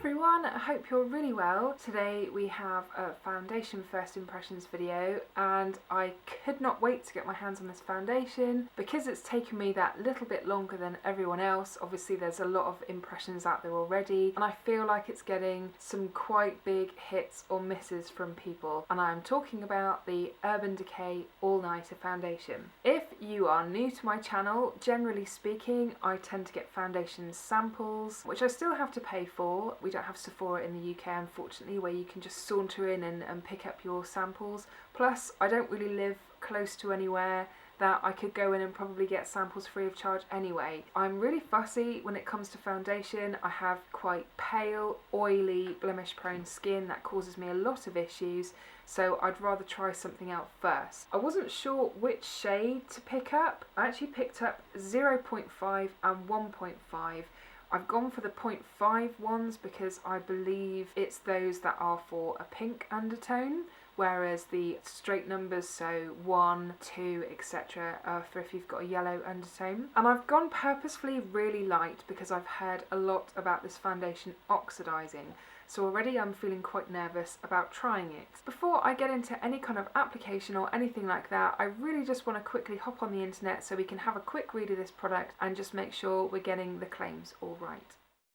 everyone, I hope you're really well. Today we have a foundation first impressions video and I could not wait to get my hands on this foundation because it's taken me that little bit longer than everyone else. Obviously there's a lot of impressions out there already and I feel like it's getting some quite big hits or misses from people, and I'm talking about the Urban Decay All Nighter foundation. If you are new to my channel, generally speaking I tend to get foundation samples which I still have to pay for. We don't have Sephora in the UK, unfortunately, where you can just saunter in and pick up your samples. Plus, I don't really live close to anywhere that I could go in and probably get samples free of charge anyway. I'm really fussy when it comes to foundation. I have quite pale, oily, blemish prone skin that causes me a lot of issues, so I'd rather try something out first. I wasn't sure which shade to pick up. I actually picked up 0.5 and 1.5. I've gone for the 0.5 ones because I believe it's those that are for a pink undertone, whereas the straight numbers, so 1, 2, etc., are for if you've got a yellow undertone. And I've gone purposefully really light because I've heard a lot about this foundation oxidizing. So already I'm feeling quite nervous about trying it. Before I get into any kind of application or anything like that, I really just want to quickly hop on the internet so we can have a quick read of this product and just make sure we're getting the claims all right.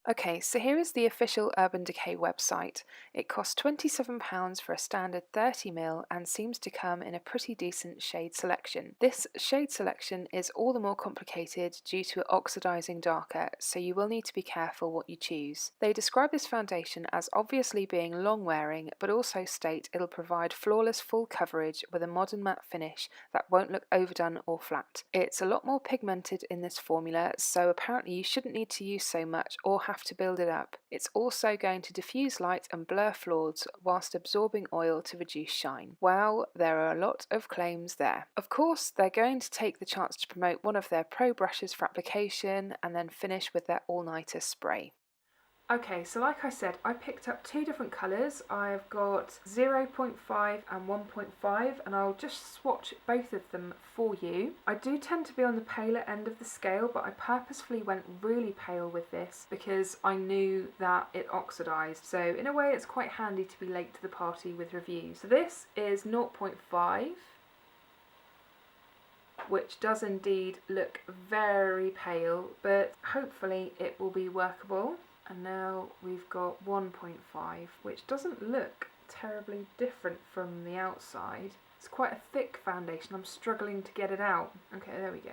Okay, so here is the official Urban Decay website. It costs £27 for a standard 30ml and seems to come in a pretty decent shade selection. This shade selection is all the more complicated due to it oxidizing darker, so you will need to be careful what you choose. They describe this foundation as obviously being long wearing, but also state it'll provide flawless full coverage with a modern matte finish that won't look overdone or flat. It's a lot more pigmented in this formula, so apparently you shouldn't need to use so much or have to build it up. It's also going to diffuse light and blur flaws whilst absorbing oil to reduce shine. Wow, there are a lot of claims there. Of course, they're going to take the chance to promote one of their pro brushes for application and then finish with their all-nighter spray. Okay, so like I said, I picked up two different colours. I've got 0.5 and 1.5 and I'll just swatch both of them for you. I do tend to be on the paler end of the scale, but I purposefully went really pale with this because I knew that it oxidised. So in a way it's quite handy to be late to the party with reviews. So this is 0.5. Which does indeed look very pale, but hopefully it will be workable. And now we've got 1.5, which doesn't look terribly different from the outside. It's quite a thick foundation, I'm struggling to get it out. Okay, there we go.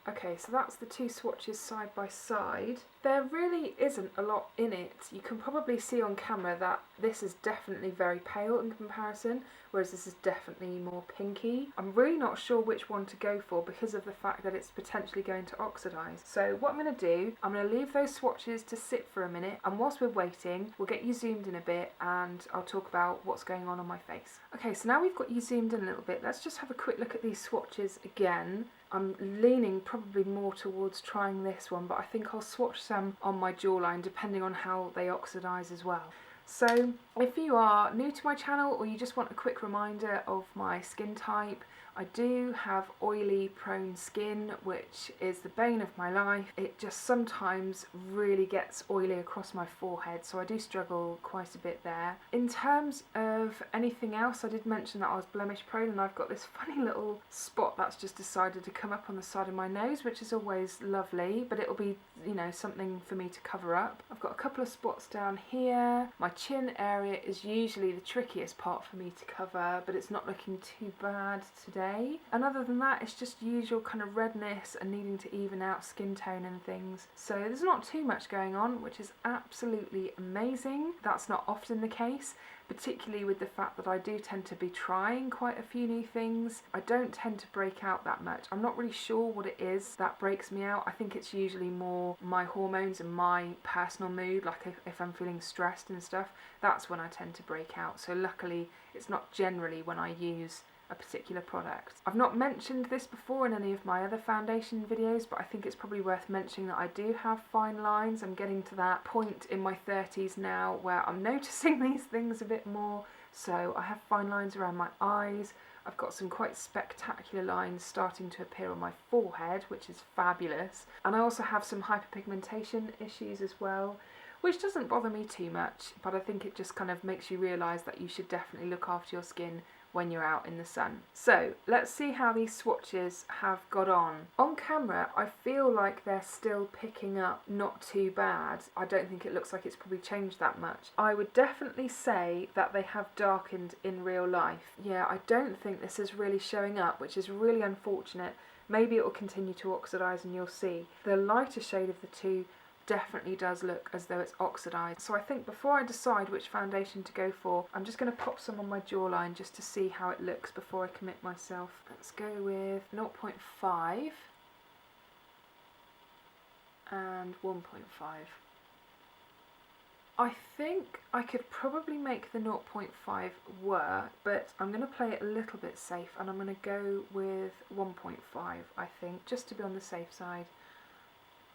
Okay, so that's the two swatches side by side. There really isn't a lot in it. You can probably see on camera that this is definitely very pale in comparison, whereas this is definitely more pinky. I'm really not sure which one to go for because of the fact that it's potentially going to oxidise. So what I'm going to do, I'm going to leave those swatches to sit for a minute, and whilst we're waiting, we'll get you zoomed in a bit and I'll talk about what's going on my face. Okay, so now we've got you zoomed in a little bit, let's just have a quick look at these swatches again. I'm leaning probably more towards trying this one, but I think I'll swatch some on my jawline depending on how they oxidise as well. So if you are new to my channel or you just want a quick reminder of my skin type, I do have oily prone skin, which is the bane of my life. It just sometimes really gets oily across my forehead, so I do struggle quite a bit there. In terms of anything else, I did mention that I was blemish prone and I've got this funny little spot that's just decided to come up on the side of my nose, which is always lovely, but it'll be, you know, something for me to cover up. I've got a couple of spots down here. My chin area is usually the trickiest part for me to cover, but it's not looking too bad today. And other than that, it's just usual kind of redness and needing to even out skin tone and things. So there's not too much going on, which is absolutely amazing. That's not often the case, particularly with the fact that I do tend to be trying quite a few new things. I don't tend to break out that much. I'm not really sure what it is that breaks me out. I think it's usually more my hormones and my personal mood, like if I'm feeling stressed and stuff, that's when I tend to break out. So luckily it's not generally when I use a particular product. I've not mentioned this before in any of my other foundation videos, but I think it's probably worth mentioning that I do have fine lines. I'm getting to that point in my 30s now where I'm noticing these things a bit more, So I have fine lines around my eyes. I've got some quite spectacular lines starting to appear on my forehead, which is fabulous. And I also have some hyperpigmentation issues as well, which doesn't bother me too much, but I think it just kind of makes you realise that you should definitely look after your skin when you're out in the sun. So let's see how these swatches have got on. On camera, I feel like they're still picking up not too bad. I don't think it looks like it's probably changed that much. I would definitely say that they have darkened in real life. Yeah, I don't think this is really showing up, which is really unfortunate. Maybe it will continue to oxidise and you'll see. The lighter shade of the two definitely does look as though it's oxidized. So I think before I decide which foundation to go for, I'm just going to pop some on my jawline just to see how it looks before I commit myself. Let's go with 0.5 and 1.5. I think I could probably make the 0.5 work, but I'm going to play it a little bit safe and I'm going to go with 1.5, I think, just to be on the safe side,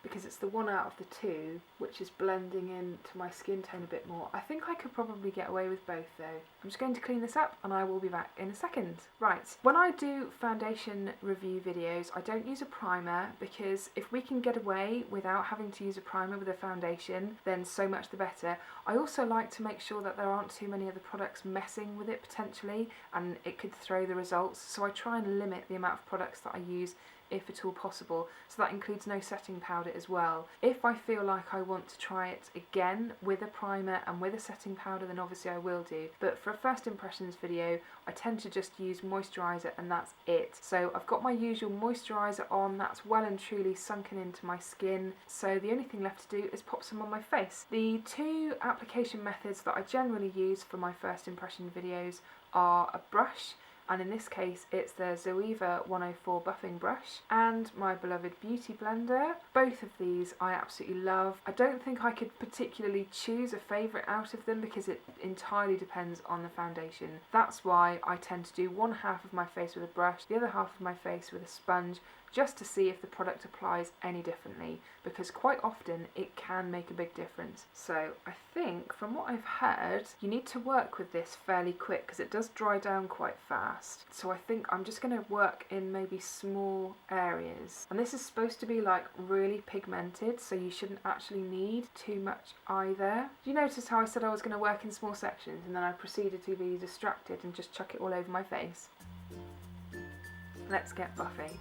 because it's the one out of the two which is blending into my skin tone a bit more. I think I could probably get away with both though. I'm just going to clean this up and I will be back in a second. Right, when I do foundation review videos, I don't use a primer, because if we can get away without having to use a primer with a foundation, then so much the better. I also like to make sure that there aren't too many other products messing with it potentially, and it could throw the results, so I try and limit the amount of products that I use if at all possible. So that includes no setting powder as well. If I feel like I want to try it again with a primer and with a setting powder, then obviously I will do. But for a first impressions video, I tend to just use moisturiser and that's it. So I've got my usual moisturiser on, that's well and truly sunken into my skin. So the only thing left to do is pop some on my face. The two application methods that I generally use for my first impression videos are a brush, and in this case it's the Zoeva 104 buffing brush, and my beloved beauty blender. Both of these I absolutely love. I don't think I could particularly choose a favourite out of them because it entirely depends on the foundation. That's why I tend to do one half of my face with a brush, the other half of my face with a sponge, just to see if the product applies any differently, because quite often it can make a big difference. So I think from what I've heard, you need to work with this fairly quick because it does dry down quite fast. So I think I'm just going to work in maybe small areas. And this is supposed to be like really pigmented, so you shouldn't actually need too much either. Do you notice how I said I was going to work in small sections and then I proceeded to be distracted and just chuck it all over my face? Let's get buffing.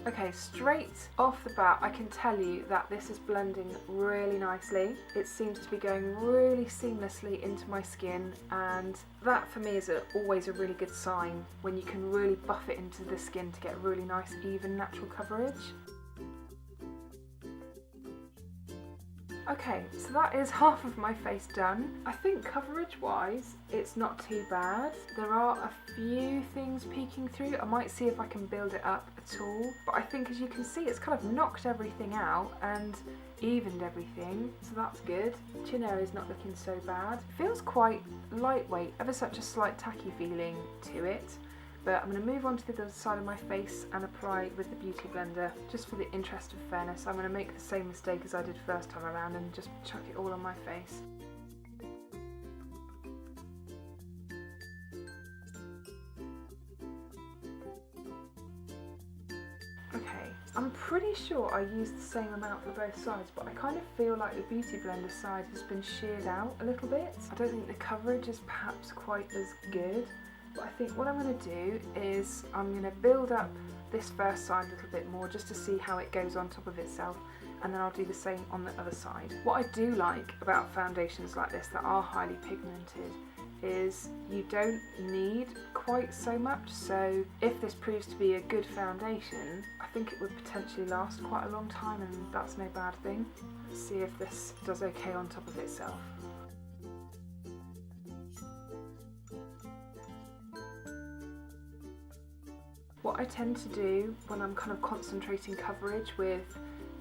Okay, straight off the bat I can tell you that this is blending really nicely. It seems to be going really seamlessly into my skin, and that for me is always a really good sign when you can really buff it into the skin to get really nice even natural coverage. Okay, so that is half of my face done. I think coverage wise it's not too bad. There are a few things peeking through. I might see if I can build it up at all, but I think as you can see it's kind of knocked everything out and evened everything, so that's good. Chin area is not looking so bad. It feels quite lightweight, ever such a slight tacky feeling to it. But I'm going to move on to the other side of my face and apply with the beauty blender. Just for the interest of fairness, I'm going to make the same mistake as I did first time around and just chuck it all on my face. Okay, I'm pretty sure I used the same amount for both sides, but I kind of feel like the beauty blender side has been sheared out a little bit. I don't think the coverage is perhaps quite as good. But I think what I'm going to do is I'm going to build up this first side a little bit more just to see how it goes on top of itself, and then I'll do the same on the other side. What I do like about foundations like this that are highly pigmented is you don't need quite so much, so if this proves to be a good foundation, I think it would potentially last quite a long time, and that's no bad thing. Let's see if this does okay on top of itself. What I tend to do when I'm kind of concentrating coverage with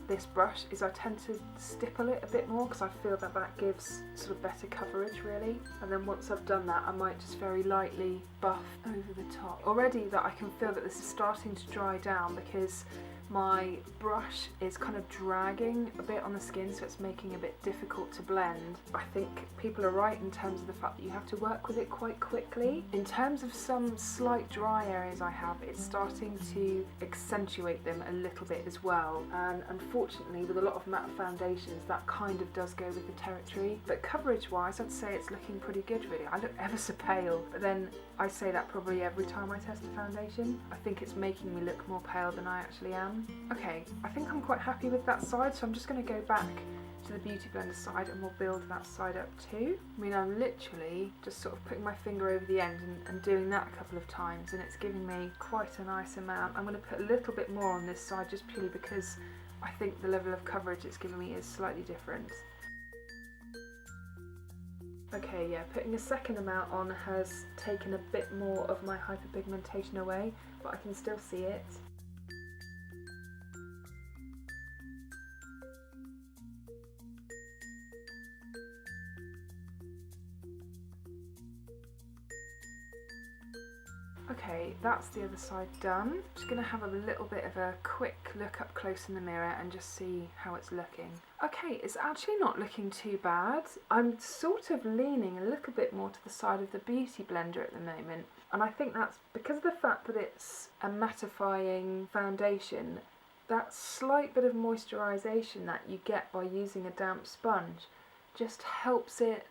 this brush is I tend to stipple it a bit more because I feel that that gives sort of better coverage really. And then once I've done that, I might just very lightly buff over the top. Already that I can feel that this is starting to dry down because my brush is kind of dragging a bit on the skin, so it's making it a bit difficult to blend. I think people are right in terms of the fact that you have to work with it quite quickly. In terms of some slight dry areas I have, it's starting to accentuate them a little bit as well, and unfortunately with a lot of matte foundations that kind of does go with the territory. But coverage wise, I'd say it's looking pretty good really. I look ever so pale, but then I say that probably every time I test a foundation. I think it's making me look more pale than I actually am. Okay, I think I'm quite happy with that side, so I'm just going to go back to the Beauty Blender side and we'll build that side up too. I mean, I'm literally just sort of putting my finger over the end and doing that a couple of times, and it's giving me quite a nice amount. I'm going to put a little bit more on this side just purely because I think the level of coverage it's giving me is slightly different. Okay, yeah, putting a second amount on has taken a bit more of my hyperpigmentation away, but I can still see it. Okay, that's the other side done. Just going to have a little bit of a quick look up close in the mirror and just see how it's looking. Okay, it's actually not looking too bad. I'm sort of leaning a little bit more to the side of the Beauty Blender at the moment, and I think that's because of the fact that it's a mattifying foundation. That slight bit of moisturisation that you get by using a damp sponge just helps it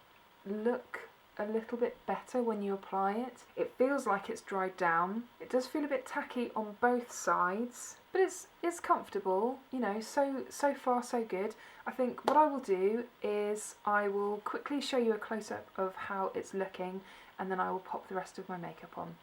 look a little bit better when you apply it. It feels like it's dried down. It does feel a bit tacky on both sides, but it's comfortable, you know, so far so good. I think what I will do is I will quickly show you a close-up of how it's looking, and then I will pop the rest of my makeup on.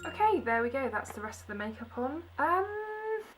Okay, there we go, that's the rest of the makeup on.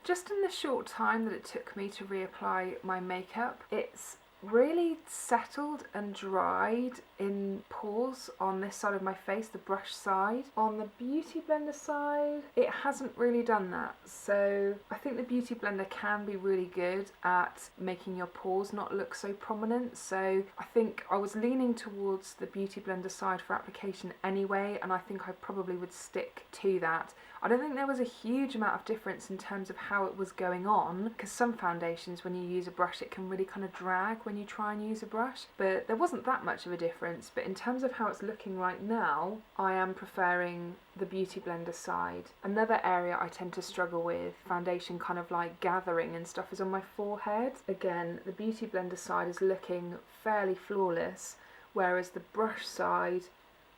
Just in the short time that it took me to reapply my makeup, it's really settled and dried in pores on this side of my face, the brush side. On the Beauty Blender side, it hasn't really done that. So I think the Beauty Blender can be really good at making your pores not look so prominent. So I think I was leaning towards the Beauty Blender side for application anyway, and I think I probably would stick to that. I don't think there was a huge amount of difference in terms of how it was going on, because some foundations, when you use a brush, it can really kind of drag when you try and use a brush, but there wasn't that much of a difference. But in terms of how it's looking right now, I am preferring the Beauty Blender side. Another area I tend to struggle with foundation kind of like gathering and stuff is on my forehead. Again, the Beauty Blender side is looking fairly flawless, whereas the brush side,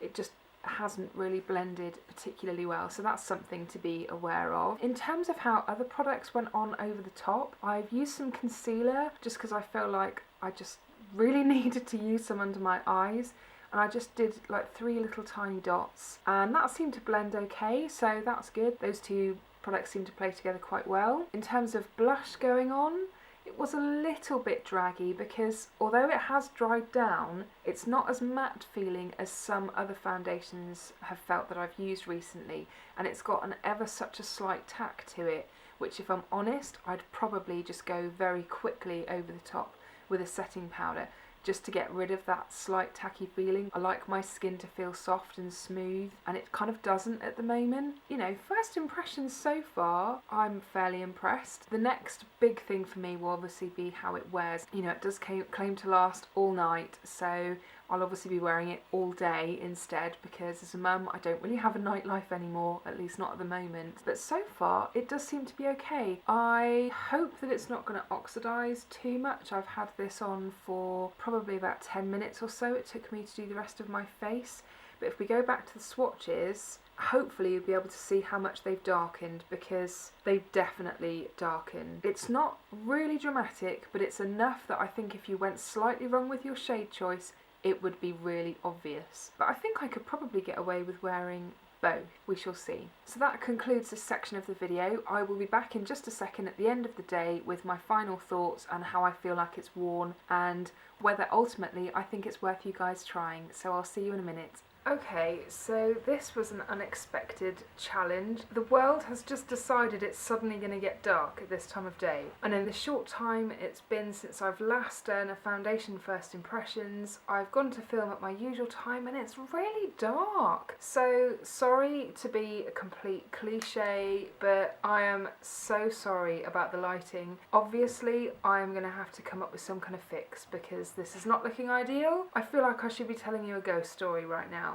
it just hasn't really blended particularly well, so that's something to be aware of. In terms of how other products went on over the top, I've used some concealer just because I feel like I just really needed to use some under my eyes, and I just did like 3 little tiny dots, and that seemed to blend okay, so that's good. Those two products seem to play together quite well. In terms of blush going on, it was a little bit draggy because although it has dried down, it's not as matte feeling as some other foundations have felt that I've used recently, and it's got an ever such a slight tack to it, which if I'm honest, I'd probably just go very quickly over the top with a setting powder just to get rid of that slight tacky feeling. I like my skin to feel soft and smooth, and it kind of doesn't at the moment. You know, first impressions so far, I'm fairly impressed. The next big thing for me will obviously be how it wears. You know, it does claim to last all night, so I'll obviously be wearing it all day instead, because as a mum I don't really have a nightlife anymore, at least not at the moment. But so far it does seem to be okay. I hope that it's not going to oxidise too much. I've had this on for probably about 10 minutes or so it took me to do the rest of my face. But if we go back to the swatches, hopefully you'll be able to see how much they've darkened, because they've definitely darkened. It's not really dramatic, but it's enough that I think if you went slightly wrong with your shade choice, it would be really obvious. But I think I could probably get away with wearing both. We shall see. So that concludes this section of the video. I will be back in just a second at the end of the day with my final thoughts and how I feel like it's worn and whether ultimately I think it's worth you guys trying. So I'll see you in a minute. Okay, so this was an unexpected challenge. The world has just decided it's suddenly going to get dark at this time of day. And in the short time it's been since I've last done a foundation first impressions, I've gone to film at my usual time and it's really dark. So sorry to be a complete cliche, but I am so sorry about the lighting. Obviously, I'm going to have to come up with some kind of fix because this is not looking ideal. I feel like I should be telling you a ghost story right now.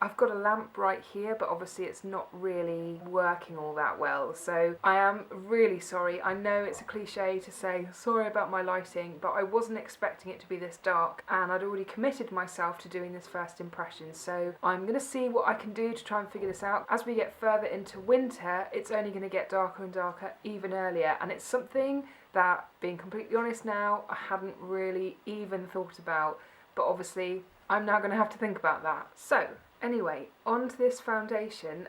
I've got a lamp right here, but obviously it's not really working all that well, so I am really sorry. I know it's a cliche to say sorry about my lighting, but I wasn't expecting it to be this dark, and I'd already committed myself to doing this first impression, so I'm going to see what I can do to try and figure this out. As we get further into winter, it's only going to get darker and darker even earlier, and it's something that, being completely honest now, I hadn't really even thought about, but obviously I'm now going to have to think about that. So anyway, on to this foundation.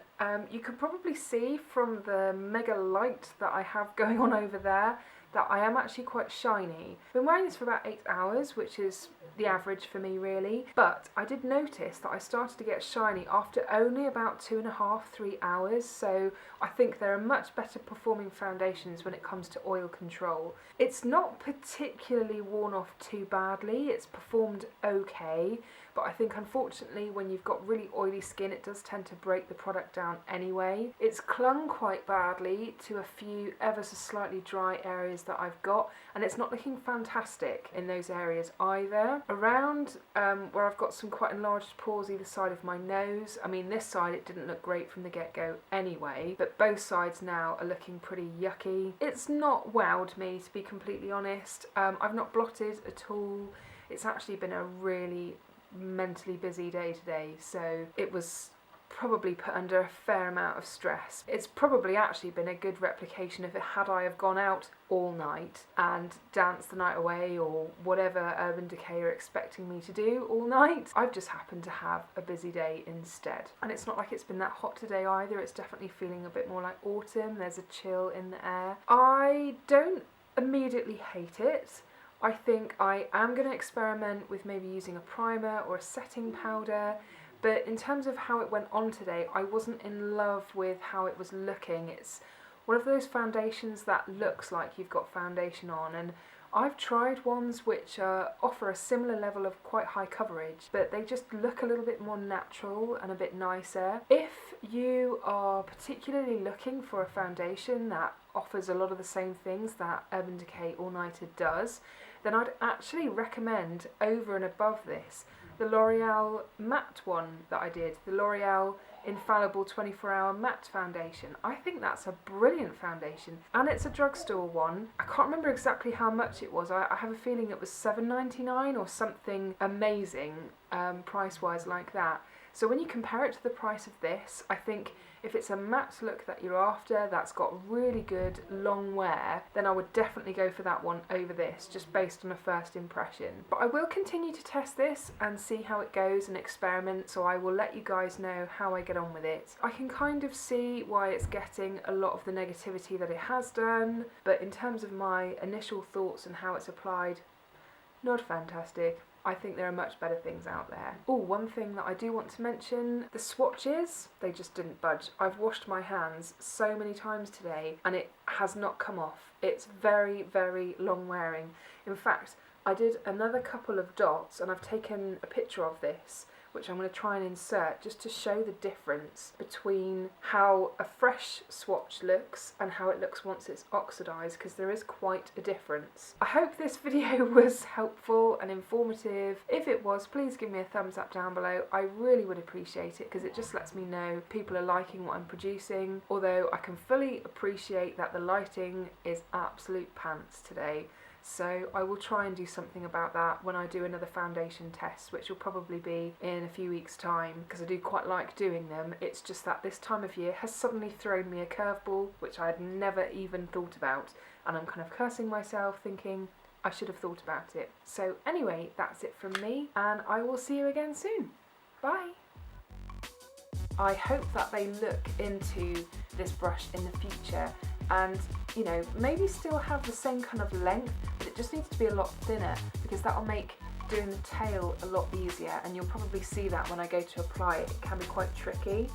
You can probably see from the mega light that I have going on over there that I am actually quite shiny. I've been wearing this for about 8 hours, which is the average for me really, but I did notice that I started to get shiny after only about 2.5–3 hours, so I think there are much better performing foundations when it comes to oil control. It's not particularly worn off too badly, it's performed okay, but I think unfortunately when you've got really oily skin it does tend to break the product down anyway. It's clung quite badly to a few ever so slightly dry areas that I've got, and it's not looking fantastic in those areas either. Around where I've got some quite enlarged pores either side of my nose, I mean this side it didn't look great from the get-go anyway, but both sides now are looking pretty yucky. It's not wowed me, to be completely honest. I've not blotted at all. It's actually been a really mentally busy day today, so it was probably put under a fair amount of stress. It's probably actually been a good replication of it had I have gone out all night and danced the night away or whatever Urban Decay are expecting me to do all night. I've just happened to have a busy day instead. And it's not like it's been that hot today either, it's definitely feeling a bit more like autumn. There's a chill in the air. I don't immediately hate it. I think I am going to experiment with maybe using a primer or a setting powder, but in terms of how it went on today, I wasn't in love with how it was looking. It's one of those foundations that looks like you've got foundation on, and I've tried ones which offer a similar level of quite high coverage, but they just look a little bit more natural and a bit nicer. If you are particularly looking for a foundation that offers a lot of the same things that Urban Decay All Nighter does, then I'd actually recommend, over and above this, the L'Oreal matte one that I did, the L'Oreal Infallible 24-hour matte foundation. I think that's a brilliant foundation, and it's a drugstore one. I can't remember exactly how much it was. I have a feeling it was $7.99 or something amazing price-wise like that. So when you compare it to the price of this, I think if it's a matte look that you're after that's got really good long wear, then I would definitely go for that one over this, just based on a first impression. But I will continue to test this and see how it goes and experiment, so I will let you guys know how I get on with it. I can kind of see why it's getting a lot of the negativity that it has done, but in terms of my initial thoughts and how it's applied, not fantastic. I think there are much better things out there. Oh, one thing that I do want to mention, the swatches, they just didn't budge. I've washed my hands so many times today and it has not come off. It's very, very long wearing. In fact, I did another couple of dots and I've taken a picture of this, which I'm going to try and insert just to show the difference between how a fresh swatch looks and how it looks once it's oxidised, because there is quite a difference. I hope this video was helpful and informative. If it was, please give me a thumbs up down below. I really would appreciate it, because it just lets me know people are liking what I'm producing, although I can fully appreciate that the lighting is absolute pants today. So I will try and do something about that when I do another foundation test, which will probably be in a few weeks' time, because I do quite like doing them. It's just that this time of year has suddenly thrown me a curveball, which I had never even thought about, and I'm kind of cursing myself thinking I should have thought about it. So anyway, that's it from me, and I will see you again soon. Bye! I hope that they look into this brush in the future and, you know, maybe still have the same kind of length, but it just needs to be a lot thinner, because that will make doing the tail a lot easier, and you'll probably see that when I go to apply it. It can be quite tricky.